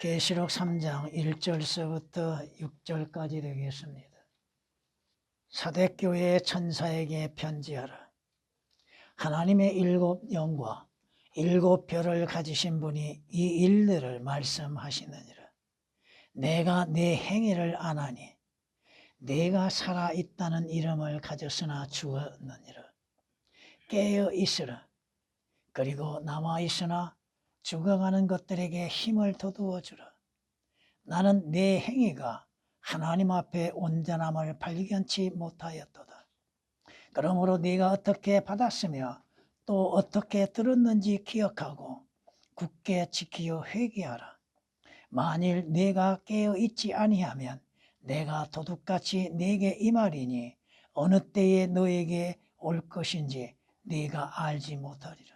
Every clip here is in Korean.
계시록 3장 1절서부터 6절까지 되겠습니다. 사대교회의 천사에게 편지하라. 하나님의 7 영과 7 별을 가지신 분이 이 일들을 말씀하시느니라. 내가 네 행위를 아나니 네가 살아있다는 이름을 가졌으나 죽었느니라. 깨어 있으라. 그리고 남아있으나 죽어가는 것들에게 힘을 돋우어 주라. 나는 네 행위가 하나님 앞에 온전함을 발견치 못하였도다. 그러므로 네가 어떻게 받았으며 또 어떻게 들었는지 기억하고 굳게 지키어 회개하라. 만일 네가 깨어 있지 아니하면 내가 도둑같이 네게 임하리니 어느 때에 너에게 올 것인지 네가 알지 못하리라.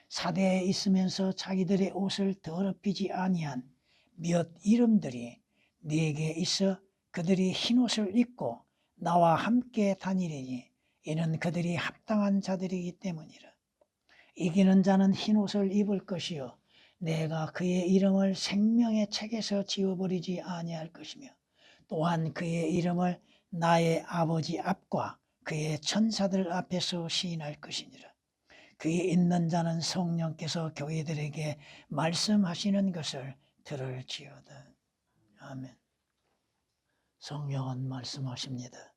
사대에 있으면서 자기들의 옷을 더럽히지 아니한 몇 이름들이 네게 있어 그들이 흰옷을 입고 나와 함께 다니리니 이는 그들이 합당한 자들이기 때문이라. 이기는 자는 흰옷을 입을 것이요 내가 그의 이름을 생명의 책에서 지워버리지 아니할 것이며 또한 그의 이름을 나의 아버지 앞과 그의 천사들 앞에서 시인할 것이니라. 그에 있는 자는 성령께서 교회들에게 말씀하시는 것을 들을지어다. 아멘. 성령은 말씀하십니다.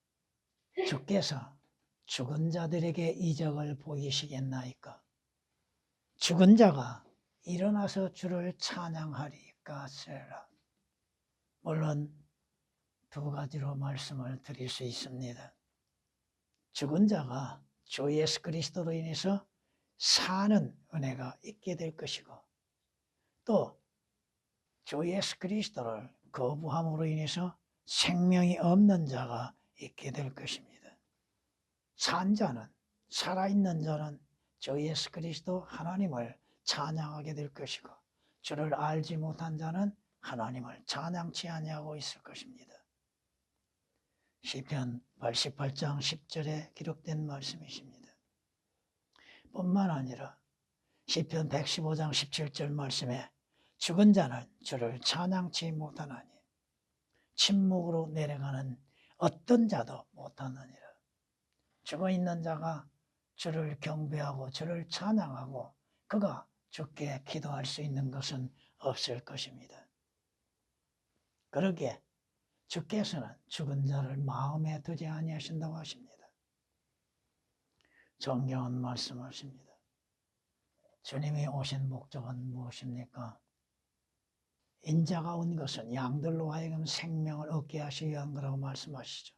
주께서 죽은 자들에게 이적을 보이시겠나이까? 죽은 자가 일어나서 주를 찬양하리까 세라. 물론 두 가지로 말씀을 드릴 수 있습니다. 죽은 자가 주 예수 그리스도로 인해서 사는 은혜가 있게 될 것이고 또 주 예수 그리스도를 거부함으로 인해서 생명이 없는 자가 있게 될 것입니다. 산 자는, 살아있는 자는 주 예수 그리스도 하나님을 찬양하게 될 것이고 주를 알지 못한 자는 하나님을 찬양치 아니하고 있을 것입니다. 시편 88장 10절에 기록된 말씀이십니다. 뿐만 아니라 시편 115장 17절 말씀에 죽은 자는 주를 찬양치 못하나니 침묵으로 내려가는 어떤 자도 못하느니라. 죽어있는 자가 주를 경배하고 주를 찬양하고 그가 주께 기도할 수 있는 것은 없을 것입니다. 그러기에 주께서는 죽은 자를 마음에 두지 아니하신다고 하십니다. 성경은 말씀하십니다. 주님이 오신 목적은 무엇입니까? 인자가 온 것은 양들로 하여금 생명을 얻게 하시기 위한 거라고 말씀하시죠.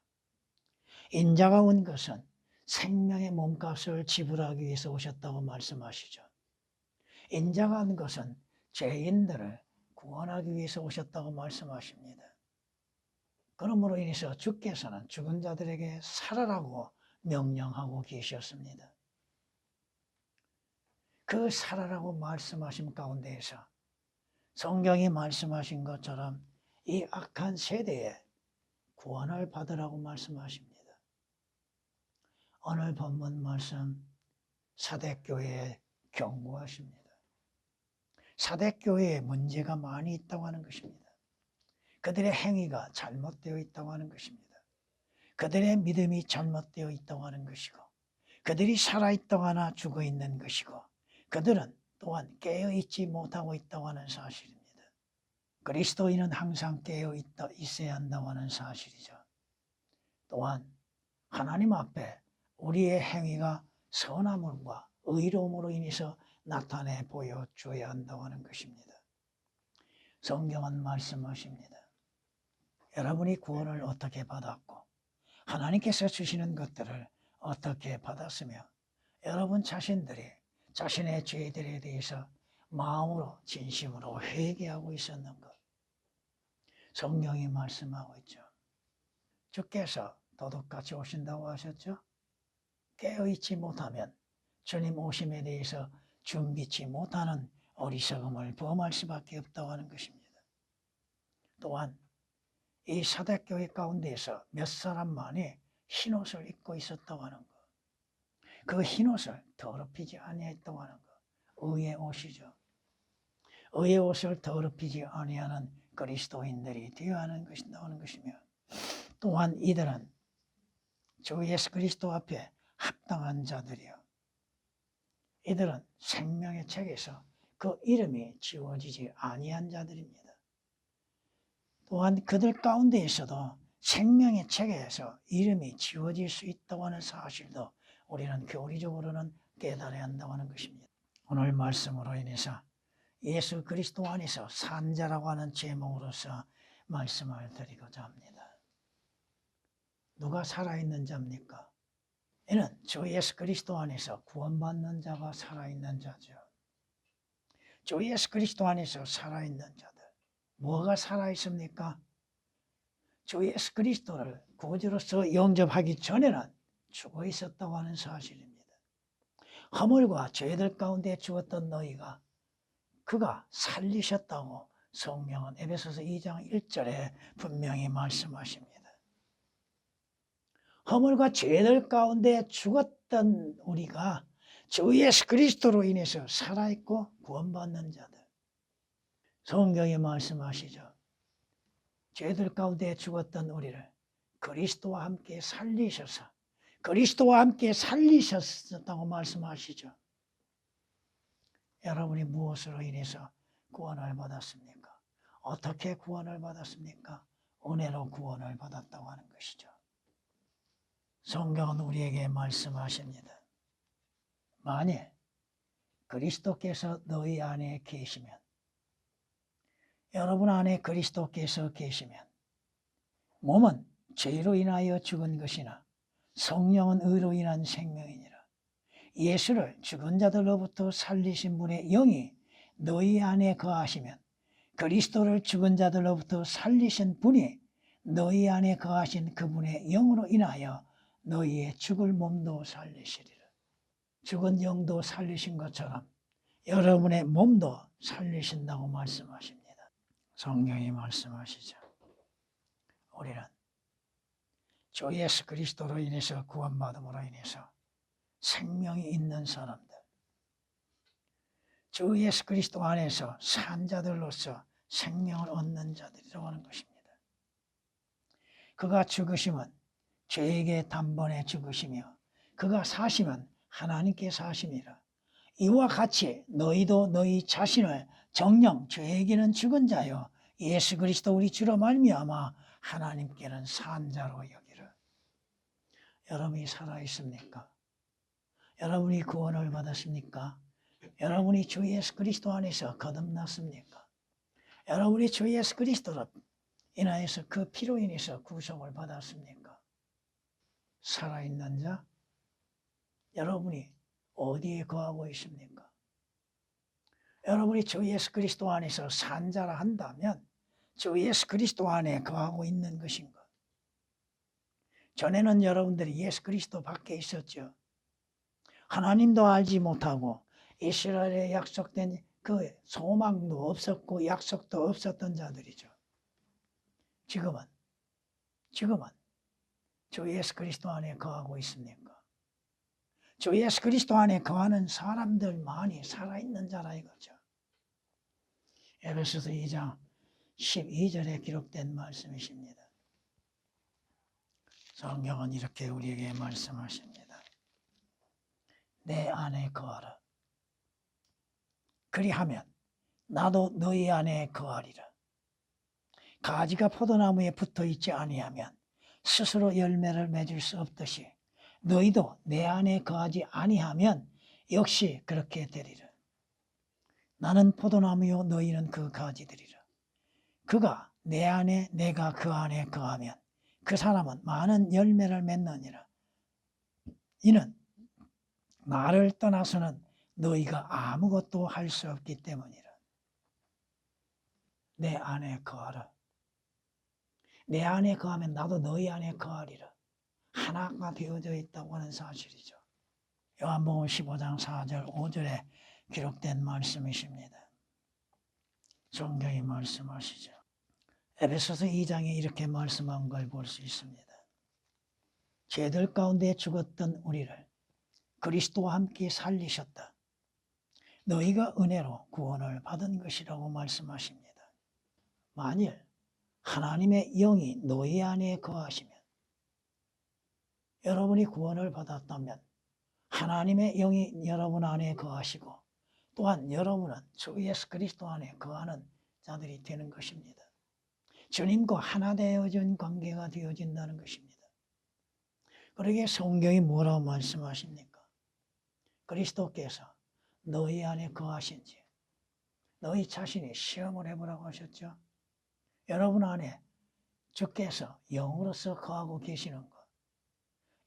인자가 온 것은 생명의 몸값을 지불하기 위해서 오셨다고 말씀하시죠. 인자가 온 것은 죄인들을 구원하기 위해서 오셨다고 말씀하십니다. 그러므로 인해서 주께서는 죽은 자들에게 살아라고 명령하고 계셨습니다. 그 살아라고 말씀하신 가운데에서 성경이 말씀하신 것처럼 이 악한 세대에 구원을 받으라고 말씀하십니다. 오늘 본문 말씀 사대교회에 경고하십니다. 사대교회에 문제가 많이 있다고 하는 것입니다. 그들의 행위가 잘못되어 있다고 하는 것입니다. 그들의 믿음이 잘못되어 있다고 하는 것이고 그들이 살아있다고 하나 죽어있는 것이고 그들은 또한 깨어있지 못하고 있다고 하는 사실입니다. 그리스도인은 항상 깨어있어야 한다고 하는 사실이죠. 또한 하나님 앞에 우리의 행위가 선함과 의로움으로 인해서 나타내 보여줘야 한다고 하는 것입니다. 성경은 말씀하십니다. 여러분이 구원을 어떻게 받았고 하나님께서 주시는 것들을 어떻게 받았으며 여러분 자신들이 자신의 죄들에 대해서 마음으로 진심으로 회개하고 있었는가? 성경이 말씀하고 있죠. 주께서 도둑같이 오신다고 하셨죠. 깨어있지 못하면 주님 오심에 대해서 준비치 못하는 어리석음을 범할 수밖에 없다고 하는 것입니다. 또한 이 사대교회 가운데에서 몇 사람만이 흰옷을 입고 있었다고 하는 것, 그 흰옷을 더럽히지 아니했다고 하는 것, 의의 옷이죠. 의의 옷을 더럽히지 아니하는 그리스도인들이 되어야 하는 것이 나오는 것이며, 또한 이들은 주 예수 그리스도 앞에 합당한 자들이요, 이들은 생명의 책에서 그 이름이 지워지지 아니한 자들입니다. 또한 그들 가운데에서도 생명의 책에서 이름이 지워질 수 있다고 하는 사실도 우리는 교리적으로는 깨달아야 한다고 하는 것입니다. 오늘 말씀으로 인해서 예수 그리스도 안에서 산 자라고 하는 제목으로서 말씀을 드리고자 합니다. 누가 살아있는 자입니까? 이는 주 예수 그리스도 안에서 구원받는 자가 살아있는 자죠. 주 예수 그리스도 안에서 살아있는 자들. 뭐가 살아있습니까? 주 예수 그리스도를 구주로서 영접하기 전에는 죽어 있었다고 하는 사실입니다. 허물과 죄들 가운데 죽었던 너희가 그가 살리셨다고 성경은 에베소서 2장 1절에 분명히 말씀하십니다. 허물과 죄들 가운데 죽었던 우리가 주 예수 그리스도로 인해서 살아있고 구원받는 자들. 성경이 말씀하시죠. 죄들 가운데 죽었던 우리를 그리스도와 함께 살리셔서 그리스도와 함께 살리셨다고 말씀하시죠. 여러분이 무엇으로 인해서 구원을 받았습니까? 어떻게 구원을 받았습니까? 은혜로 구원을 받았다고 하는 것이죠. 성경은 우리에게 말씀하십니다. 만일 그리스도께서 너희 안에 계시면, 여러분 안에 그리스도께서 계시면 몸은 죄로 인하여 죽은 것이나 성령은 의로 인한 생명이니라. 예수를 죽은 자들로부터 살리신 분의 영이 너희 안에 거하시면 그리스도를 죽은 자들로부터 살리신 분이 너희 안에 거하신 그분의 영으로 인하여 너희의 죽을 몸도 살리시리라. 죽은 영도 살리신 것처럼 여러분의 몸도 살리신다고 말씀하십니다. 성경이 말씀하시죠. 우리는 주 예수 그리스도로 인해서 구원받음으로 인해서 생명이 있는 사람들, 주 예수 그리스도 안에서 산 자들로서 생명을 얻는 자들이라고 하는 것입니다. 그가 죽으시면 죄에게 단번에 죽으시며 그가 사시면 하나님께 사심이라. 이와 같이 너희도 너희 자신을 정령 죄에게는 죽은 자요 예수 그리스도 우리 주로 말미암아 하나님께는 산 자로 여기라. 여러분이 살아있습니까? 여러분이 구원을 받았습니까? 여러분이 주 예수 그리스도 안에서 거듭났습니까? 여러분이 주 예수 그리스도로 인하여서 그 피로 인해서 구속을 받았습니까? 살아있는 자, 여러분이 어디에 거하고 있습니까? 여러분이 주 예수 그리스도 안에서 산 자라 한다면 주 예수 그리스도 안에 거하고 있는 것인가? 전에는 여러분들이 예수 그리스도 밖에 있었죠. 하나님도 알지 못하고 이스라엘에 약속된 그 소망도 없었고 약속도 없었던 자들이죠. 지금은 주 예수 그리스도 안에 거하고 있습니까? 주 예수 그리스도 안에 거하는 사람들만이 살아있는 자라 이거죠. 에베소서 2장 12절에 기록된 말씀이십니다. 성경은 이렇게 우리에게 말씀하십니다. 내 안에 거하라. 그리하면 나도 너희 안에 거하리라. 가지가 포도나무에 붙어있지 아니하면 스스로 열매를 맺을 수 없듯이 너희도 내 안에 거하지 아니하면 역시 그렇게 되리라. 나는 포도나무요 너희는 그 가지들이라. 그가 내 안에 내가 그 안에 거하면 그 사람은 많은 열매를 맺느니라. 이는 나를 떠나서는 너희가 아무것도 할 수 없기 때문이라. 내 안에 거하라. 내 안에 거하면 나도 너희 안에 거하리라. 하나가 되어져 있다고 하는 사실이죠. 요한복음 15장 4절 5절에 기록된 말씀이십니다. 성경이 말씀하시죠. 에베소서 2장에 이렇게 말씀한 걸 볼 수 있습니다. 죄들 가운데 죽었던 우리를 그리스도와 함께 살리셨다. 너희가 은혜로 구원을 받은 것이라고 말씀하십니다. 만일 하나님의 영이 너희 안에 거하시면, 여러분이 구원을 받았다면 하나님의 영이 여러분 안에 거하시고 또한 여러분은 주 예수 그리스도 안에 거하는 자들이 되는 것입니다. 주님과 하나 되어진 관계가 되어진다는 것입니다. 그러기에 성경이 뭐라고 말씀하십니까? 그리스도께서 너희 안에 거하신지 너희 자신이 시험을 해보라고 하셨죠. 여러분 안에 주께서 영으로서 거하고 계시는 것,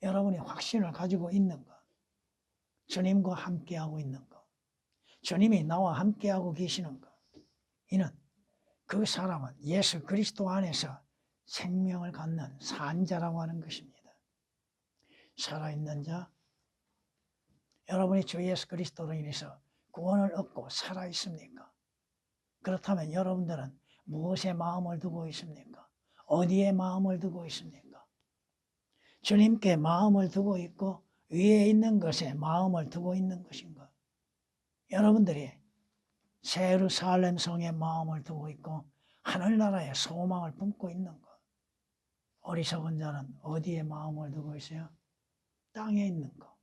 여러분이 확신을 가지고 있는 것, 주님과 함께하고 있는 것, 주님이 나와 함께하고 계시는 것, 이는 그 사람은 예수 그리스도 안에서 생명을 갖는 산자라고 하는 것입니다. 살아있는 자, 여러분이 주 예수 그리스도로 인해서 구원을 얻고 살아있습니까? 그렇다면 여러분들은 무엇에 마음을 두고 있습니까? 어디에 마음을 두고 있습니까? 주님께 마음을 두고 있고 위에 있는 것에 마음을 두고 있는 것인가? 여러분들이 새 예루살렘 성에 마음을 두고 있고 하늘나라에 소망을 품고 있는 것. 어리석은 자는 어디에 마음을 두고 있어요? 땅에 있는 것,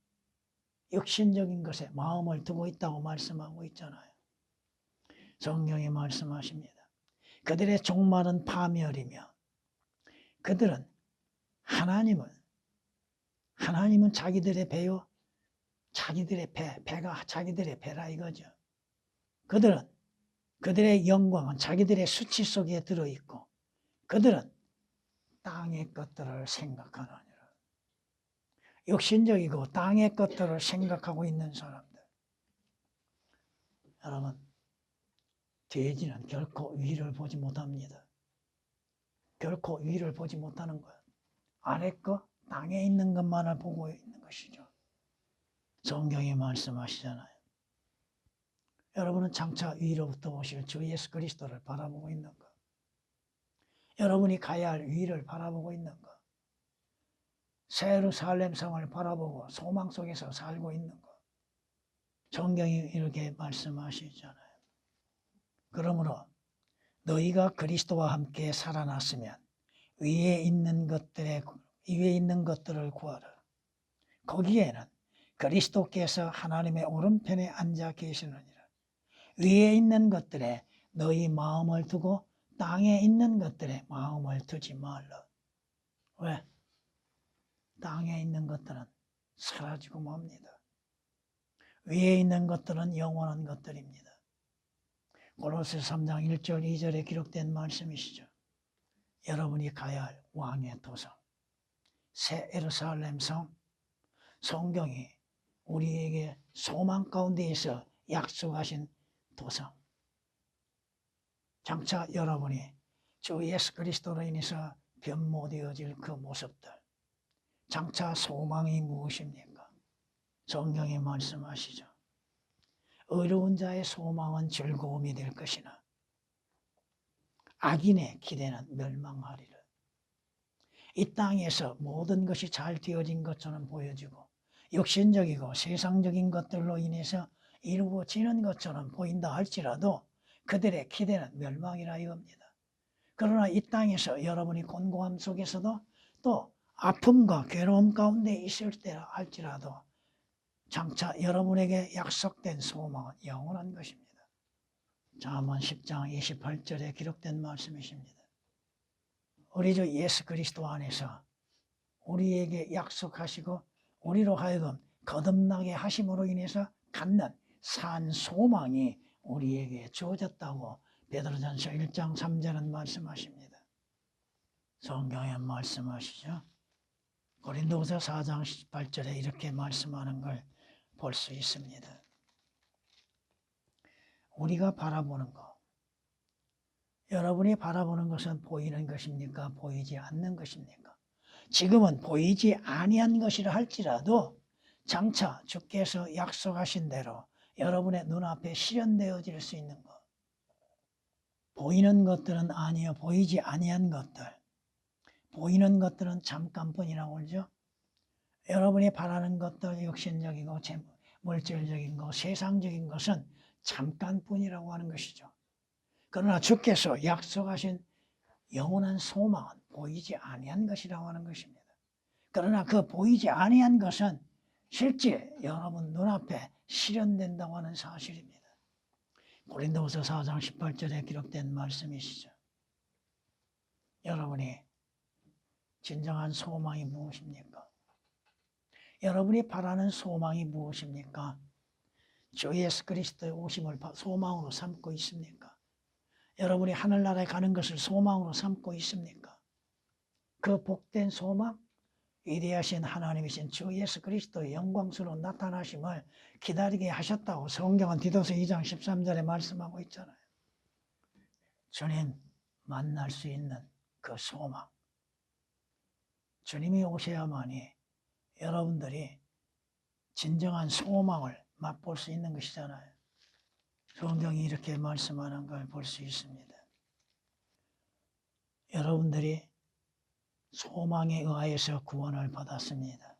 육신적인 것에 마음을 두고 있다고 말씀하고 있잖아요. 성경이 말씀하십니다. 그들의 종말은 파멸이며 그들은 하나님은 자기들의 배요, 자기들의 배가 자기들의 배라 이거죠. 그들의 영광은 자기들의 수치 속에 들어있고 그들은 땅의 것들을 생각하느니라. 육신적이고 땅의 것들을 생각하고 있는 사람들. 여러분, 돼지는 결코 위를 보지 못합니다. 결코 위를 보지 못하는 거예요. 아래 거, 땅에 있는 것만을 보고 있는 것이죠. 성경이 말씀하시잖아요. 여러분은 장차 위로부터 오실 주 예수 그리스도를 바라보고 있는 것. 여러분이 가야 할 위를 바라보고 있는 것. 새 예루살렘 성을 바라보고 소망 속에서 살고 있는 것. 성경이 이렇게 말씀하시잖아요. 그러므로 너희가 그리스도와 함께 살아났으면 위에 있는 것들을 구하라. 거기에는 그리스도께서 하나님의 오른편에 앉아 계시느니라. 위에 있는 것들에 너희 마음을 두고 땅에 있는 것들에 마음을 두지 말라. 왜? 땅에 있는 것들은 사라지고 맙니다. 위에 있는 것들은 영원한 것들입니다. 고로새서 3장 1절 2절에 기록된 말씀이시죠. 여러분이 가야 할 왕의 도성, 새 예루살렘 성, 성경이 우리에게 소망 가운데에서 약속하신 도성. 장차 여러분이 주 예수 그리스도로 인해서 변모되어질 그 모습들. 장차 소망이 무엇입니까? 성경이 말씀하시죠. 의로운 자의 소망은 즐거움이 될 것이나 악인의 기대는 멸망하리라. 이 땅에서 모든 것이 잘 되어진 것처럼 보여지고 육신적이고 세상적인 것들로 인해서 이루어지는 것처럼 보인다 할지라도 그들의 기대는 멸망이라 이겁니다. 그러나 이 땅에서 여러분이 곤고함 속에서도 또 아픔과 괴로움 가운데 있을 때라 할지라도 장차 여러분에게 약속된 소망은 영원한 것입니다. 잠언 10장 28절에 기록된 말씀이십니다. 우리 주 예수 그리스도 안에서 우리에게 약속하시고 우리로 하여금 거듭나게 하심으로 인해서 갖는 산 소망이 우리에게 주어졌다고 베드로전서 1장 3절은 말씀하십니다. 성경에 말씀하시죠. 고린도후서 4장 18절에 이렇게 말씀하는 걸 볼 수 있습니다. 우리가 바라보는 것, 여러분이 바라보는 것은 보이는 것입니까? 보이지 않는 것입니까? 지금은 보이지 아니한 것이라 할지라도 장차 주께서 약속하신 대로 여러분의 눈앞에 실현되어질 수 있는 것. 보이는 것들은 아니요, 보이지 아니한 것들. 보이는 것들은 잠깐뿐이라고 그러죠. 여러분이 바라는 것들, 육신적이고 물질적인 것, 세상적인 것은 잠깐뿐이라고 하는 것이죠. 그러나 주께서 약속하신 영원한 소망은 보이지 아니한 것이라고 하는 것입니다. 그러나 그 보이지 아니한 것은 실제 여러분 눈앞에 실현된다고 하는 사실입니다. 고린도후서 4장 18절에 기록된 말씀이시죠. 여러분이 진정한 소망이 무엇입니까? 여러분이 바라는 소망이 무엇입니까? 주 예수 그리스도의 오심을 소망으로 삼고 있습니까? 여러분이 하늘나라에 가는 것을 소망으로 삼고 있습니까? 그 복된 소망, 위대하신 하나님이신 주 예수 그리스도의 영광스러운 나타나심을 기다리게 하셨다고 성경은 디도서 2장 13절에 말씀하고 있잖아요. 주님 만날 수 있는 그 소망. 주님이 오셔야만이 여러분들이 진정한 소망을 맛볼 수 있는 것이잖아요. 성경이 이렇게 말씀하는 걸 볼 수 있습니다. 여러분들이 소망에 의하여서 구원을 받았습니다.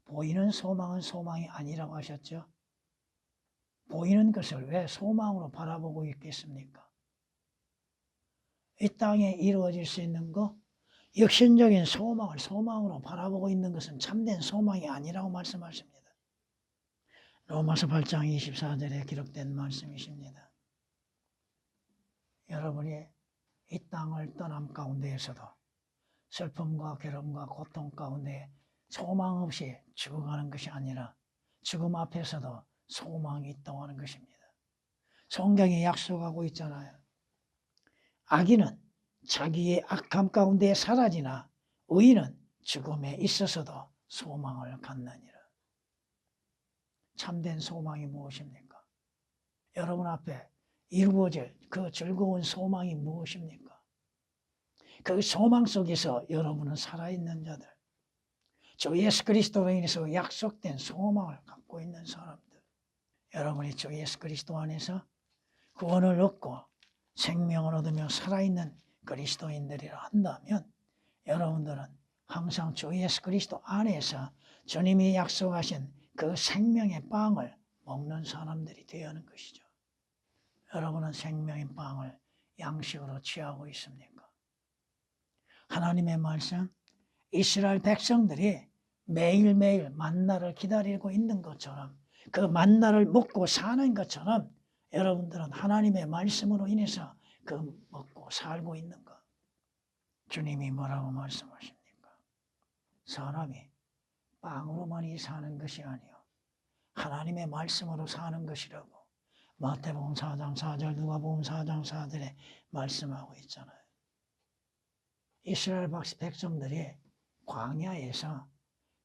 보이는 소망은 소망이 아니라고 하셨죠? 보이는 것을 왜 소망으로 바라보고 있겠습니까? 이 땅에 이루어질 수 있는 것, 역신적인 소망을 소망으로 바라보고 있는 것은 참된 소망이 아니라고 말씀하십니다. 로마서 8장 24절에 기록된 말씀이십니다. 여러분이 이 땅을 떠남 가운데에서도 슬픔과 괴로움과 고통 가운데 소망 없이 죽어가는 것이 아니라 죽음 앞에서도 소망이 있다고 하는 것입니다. 성경이 약속하고 있잖아요. 악인은 자기의 악함 가운데 사라지나 의인은 죽음에 있어서도 소망을 갖느니라. 참된 소망이 무엇입니까? 여러분 앞에 이루어질 그 즐거운 소망이 무엇입니까? 그 소망 속에서 여러분은 살아있는 자들, 주 예수 그리스도로 인해서 약속된 소망을 갖고 있는 사람들, 여러분이 주 예수 그리스도 안에서 구원을 얻고 생명을 얻으며 살아있는 그리스도인들이라 한다면 여러분들은 항상 주 예수 그리스도 안에서 주님이 약속하신 그 생명의 빵을 먹는 사람들이 되어야 하는 것이죠. 여러분은 생명의 빵을 양식으로 취하고 있습니까? 하나님의 말씀, 이스라엘 백성들이 매일매일 만나를 기다리고 있는 것처럼 그 만나를 먹고 사는 것처럼 여러분들은 하나님의 말씀으로 인해서 그 먹고 살고 있는 것. 주님이 뭐라고 말씀하십니까? 사람이 빵으로만이 사는 것이 아니요 하나님의 말씀으로 사는 것이라고 마태복음 4장 4절, 누가복음 4장 4절에 말씀하고 있잖아요. 이스라엘 백성들이 광야에서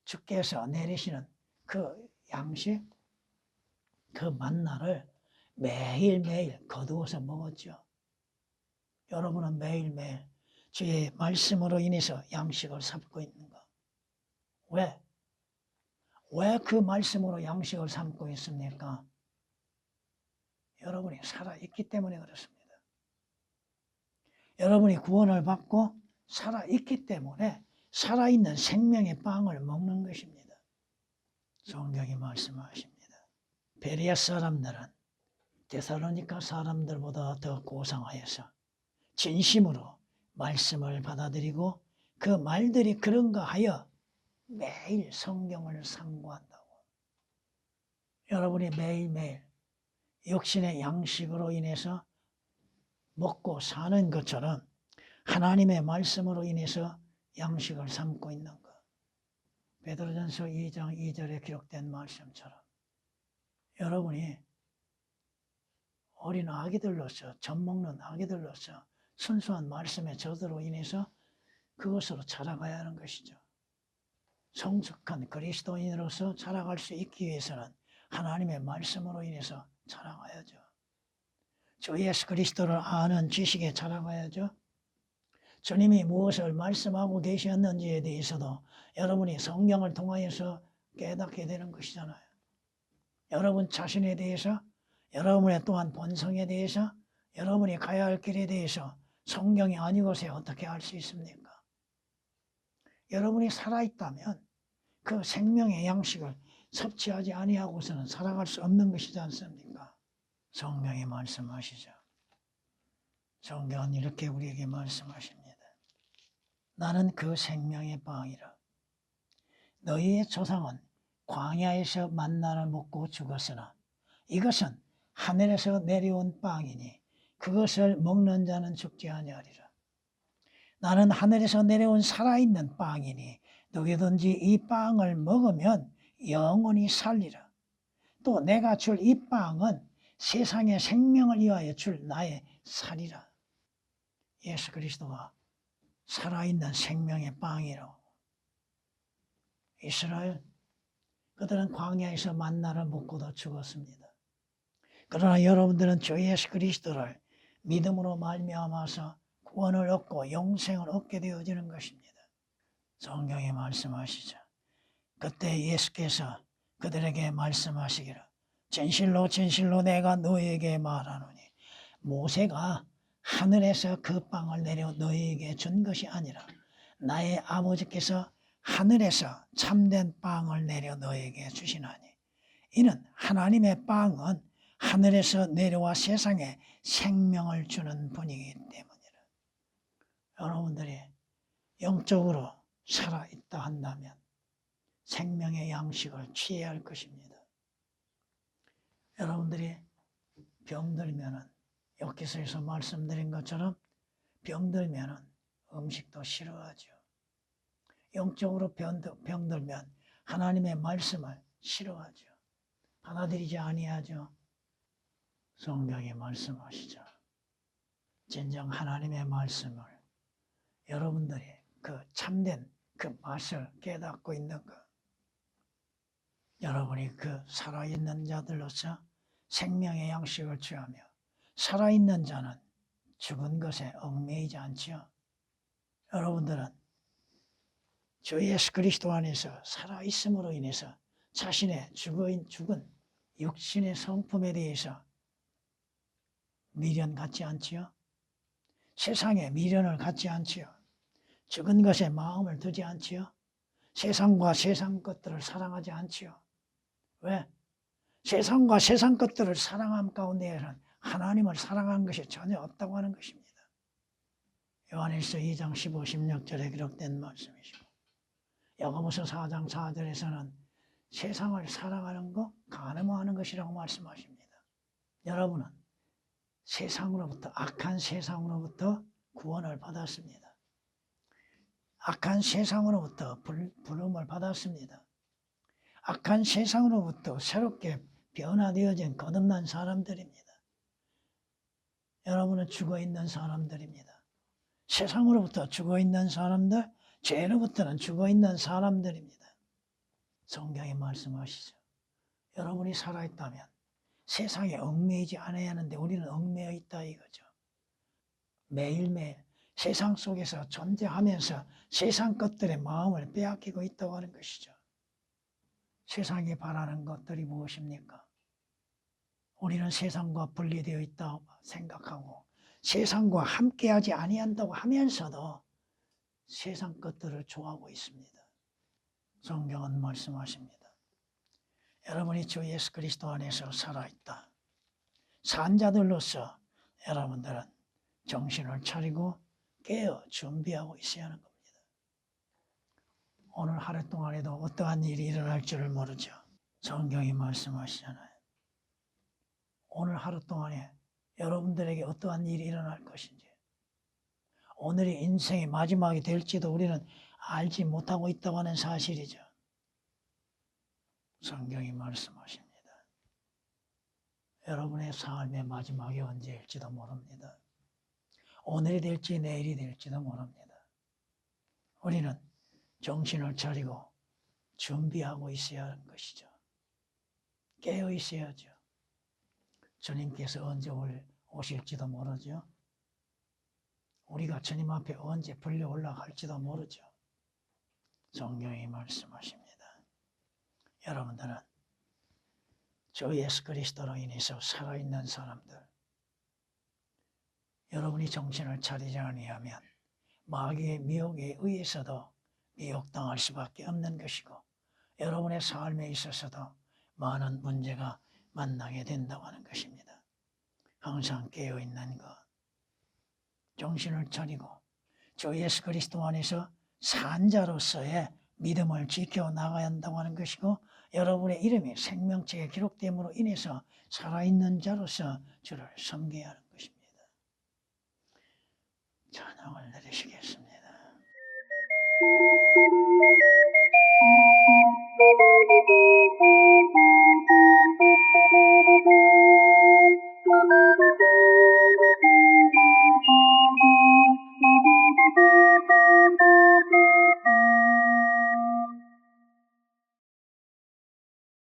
주께서 내리시는 그 양식, 그 만나를 매일매일 거두어서 먹었죠. 여러분은 매일매일 주의 말씀으로 인해서 양식을 삼고 있는가? 왜? 왜 그 말씀으로 양식을 삼고 있습니까? 여러분이 살아있기 때문에 그렇습니다. 여러분이 구원을 받고 살아있기 때문에 살아있는 생명의 빵을 먹는 것입니다. 성경이 말씀하십니다. 베레아 사람들은 데살로니가 사람들보다 더 고상하여서 진심으로 말씀을 받아들이고 그 말들이 그런가 하여 매일 성경을 상고한다고. 여러분이 매일매일 육신의 양식으로 인해서 먹고 사는 것처럼 하나님의 말씀으로 인해서 양식을 삼고 있는 것. 베드로전서 2장 2절에 기록된 말씀처럼 여러분이 어린 아기들로서, 젖먹는 아기들로서 순수한 말씀의 저들로 인해서 그것으로 자라가야 하는 것이죠. 성숙한 그리스도인으로서 자라갈 수 있기 위해서는 하나님의 말씀으로 인해서 자라가야죠. 주 예수 그리스도를 아는 지식에 자라가야죠. 주님이 무엇을 말씀하고 계셨는지에 대해서도 여러분이 성경을 통하여서 깨닫게 되는 것이잖아요. 여러분 자신에 대해서, 여러분의 또한 본성에 대해서, 여러분이 가야 할 길에 대해서 성경이 아니고서 어떻게 알 수 있습니까? 여러분이 살아있다면 그 생명의 양식을 섭취하지 아니하고서는 살아갈 수 없는 것이지 않습니까? 성경이 말씀하시죠. 성경은 이렇게 우리에게 말씀하십니다. 나는 그 생명의 빵이라. 너희의 조상은 광야에서 만나를 먹고 죽었으나 이것은 하늘에서 내려온 빵이니 그것을 먹는 자는 죽지 아니하리라. 나는 하늘에서 내려온 살아있는 빵이니 누구든지 이 빵을 먹으면 영원히 살리라. 또 내가 줄 이 빵은 세상의 생명을 위하여 줄 나의 살이라. 예수 그리스도가 살아있는 생명의 빵이로. 이스라엘 그들은 광야에서 만나를 먹고도 죽었습니다. 그러나 여러분들은 주 예수 그리스도를 믿음으로 말미암아서 구원을 얻고 영생을 얻게 되어지는 것입니다. 성경에 말씀하시죠. 그때 예수께서 그들에게 말씀하시기를 진실로 진실로 내가 너희에게 말하노니 모세가 하늘에서 그 빵을 내려 너희에게 준 것이 아니라 나의 아버지께서 하늘에서 참된 빵을 내려 너희에게 주시나니 이는 하나님의 빵은 하늘에서 내려와 세상에 생명을 주는 분이기 때문이라. 여러분들이 영적으로 살아있다 한다면 생명의 양식을 취해야 할 것입니다. 여러분들이 병들면은 욥기서에서 말씀드린 것처럼 병들면은 음식도 싫어하죠. 영적으로 병들면 하나님의 말씀을 싫어하죠. 받아들이지 아니하죠. 성경에 말씀하시죠. 진정 하나님의 말씀을 여러분들이 그 참된 그 맛을 깨닫고 있는 것. 여러분이 그 살아있는 자들로서 생명의 양식을 취하며 살아있는 자는 죽은 것에 얽매이지 않지요. 여러분들은 주 예수 그리스도 안에서 살아있음으로 인해서 자신의 죽은 육신의 성품에 대해서 미련 갖지 않지요. 세상에 미련을 갖지 않지요. 죽은 것에 마음을 두지 않지요. 세상과 세상 것들을 사랑하지 않지요. 왜? 세상과 세상 것들을 사랑함 가운데에는 하나님을 사랑한 것이 전혀 없다고 하는 것입니다. 요한일서 2장 15, 16절에 기록된 말씀이시고 야고보서 4장 4절에서는 세상을 사랑하는 것, 간음하는 것이라고 말씀하십니다. 여러분은 세상으로부터 악한 세상으로부터 구원을 받았습니다. 악한 세상으로부터 부름을 받았습니다. 악한 세상으로부터 새롭게 변화되어진 거듭난 사람들입니다. 여러분은 죽어있는 사람들입니다. 세상으로부터 죽어있는 사람들, 죄로부터는 죽어있는 사람들입니다. 성경이 말씀하시죠. 여러분이 살아있다면 세상에 얽매이지 않아야 하는데 우리는 얽매여 있다 이거죠. 매일매일 세상 속에서 존재하면서 세상 것들의 마음을 빼앗기고 있다고 하는 것이죠. 세상이 바라는 것들이 무엇입니까? 우리는 세상과 분리되어 있다고 생각하고 세상과 함께하지 아니한다고 하면서도 세상 것들을 좋아하고 있습니다. 성경은 말씀하십니다. 여러분이 주 예수 그리스도 안에서 살아있다. 산 자들로서 여러분들은 정신을 차리고 깨어 준비하고 있어야 하는 겁니다. 오늘 하루 동안에도 어떠한 일이 일어날 줄을 모르죠. 성경이 말씀하시잖아요. 오늘 하루 동안에 여러분들에게 어떠한 일이 일어날 것인지, 오늘이 인생의 마지막이 될지도 우리는 알지 못하고 있다고 하는 사실이죠. 성경이 말씀하십니다. 여러분의 삶의 마지막이 언제일지도 모릅니다. 오늘이 될지 내일이 될지도 모릅니다. 우리는 정신을 차리고 준비하고 있어야 하는 것이죠. 깨어 있어야죠. 주님께서 언제 오실지도 모르죠. 우리가 주님 앞에 언제 불려 올라갈지도 모르죠. 성경이 말씀하십니다. 여러분들은 주 예수 그리스도로 인해서 살아있는 사람들, 여러분이 정신을 차리지 아니하면 마귀의 미혹에 의해서도 미혹당할 수밖에 없는 것이고 여러분의 삶에 있어서도 많은 문제가 만나게 된다고 하는 것입니다. 항상 깨어있는 것, 정신을 차리고 주 예수 그리스도 안에서 산 자로서의 믿음을 지켜나가야 한다고 하는 것이고, 여러분의 이름이 생명책에 기록됨으로 인해서 살아있는 자로서 주를 섬겨야 하는 것입니다. 찬양을 드리시겠습니다.